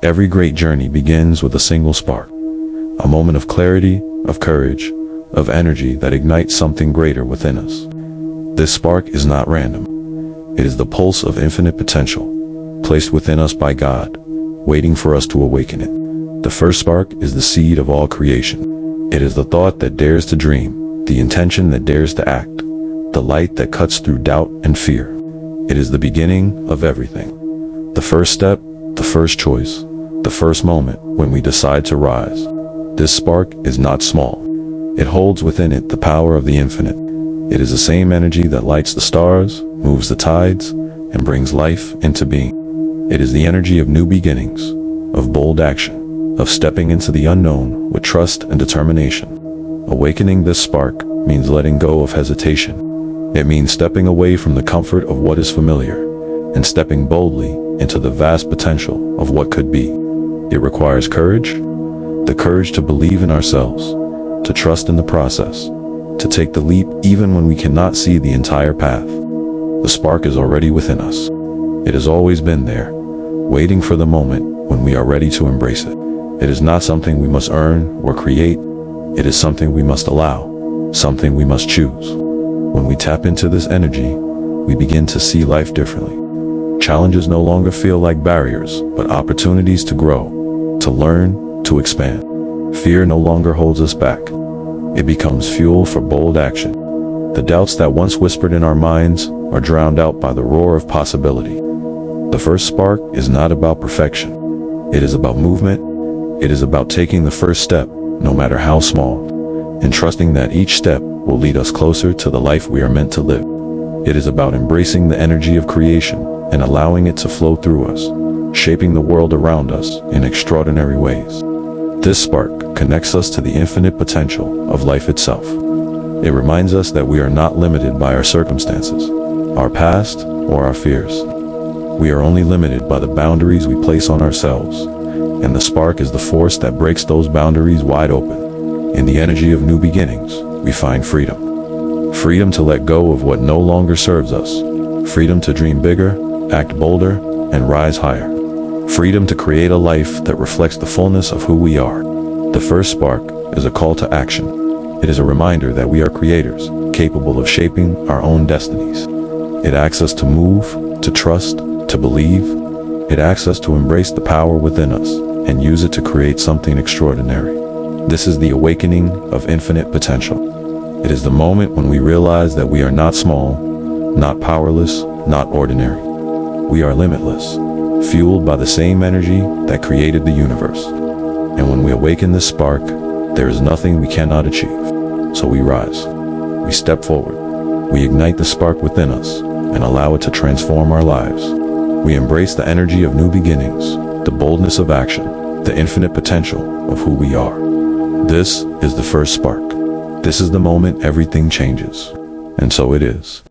Every great journey begins with a single spark, a moment of clarity, of courage, of energy that ignites something greater within us. This spark is not random. It is the pulse of infinite potential, placed within us by God, waiting for us to awaken it. The first spark is the seed of all creation. It is the thought that dares to dream, the intention that dares to act, the light that cuts through doubt and fear. It is the beginning of everything. The first step, the first choice, the first moment when we decide to rise. This spark is not small. It holds within it the power of the infinite. It is the same energy that lights the stars, moves the tides, and brings life into being. It is the energy of new beginnings, of bold action, of stepping into the unknown with trust and determination. Awakening this spark means letting go of hesitation. It means stepping away from the comfort of what is familiar and stepping boldly into the vast potential of what could be. It requires courage, the courage to believe in ourselves, to trust in the process, to take the leap even when we cannot see the entire path. The spark is already within us. It has always been there, waiting for the moment when we are ready to embrace it. It is not something we must earn or create. It is something we must allow, something we must choose. When we tap into this energy, we begin to see life differently. Challenges no longer feel like barriers, but opportunities to grow, to learn, to expand. Fear no longer holds us back. It becomes fuel for bold action. The doubts that once whispered in our minds are drowned out by the roar of possibility. The first spark is not about perfection. It is about movement. It is about taking the first step, no matter how small, and trusting that each step will lead us closer to the life we are meant to live. It is about embracing the energy of creation and allowing it to flow through us, shaping the world around us in extraordinary ways. This spark connects us to the infinite potential of life itself. It reminds us that we are not limited by our circumstances, our past, or our fears. We are only limited by the boundaries we place on ourselves, and the spark is the force that breaks those boundaries wide open. In the energy of new beginnings, we find freedom. Freedom to let go of what no longer serves us. Freedom to dream bigger, act bolder, and rise higher. Freedom to create a life that reflects the fullness of who we are. The first spark is a call to action. It is a reminder that we are creators, capable of shaping our own destinies. It asks us to move, to trust, to believe. It asks us to embrace the power within us and use it to create something extraordinary. This is the awakening of infinite potential. It is the moment when we realize that we are not small, not powerless, not ordinary. We are limitless, fueled by the same energy that created the universe. And when we awaken this spark, there is nothing we cannot achieve. So we rise, we step forward, we ignite the spark within us and allow it to transform our lives. We embrace the energy of new beginnings, the boldness of action, the infinite potential of who we are. This is the first spark. This is the moment everything changes. And so it is.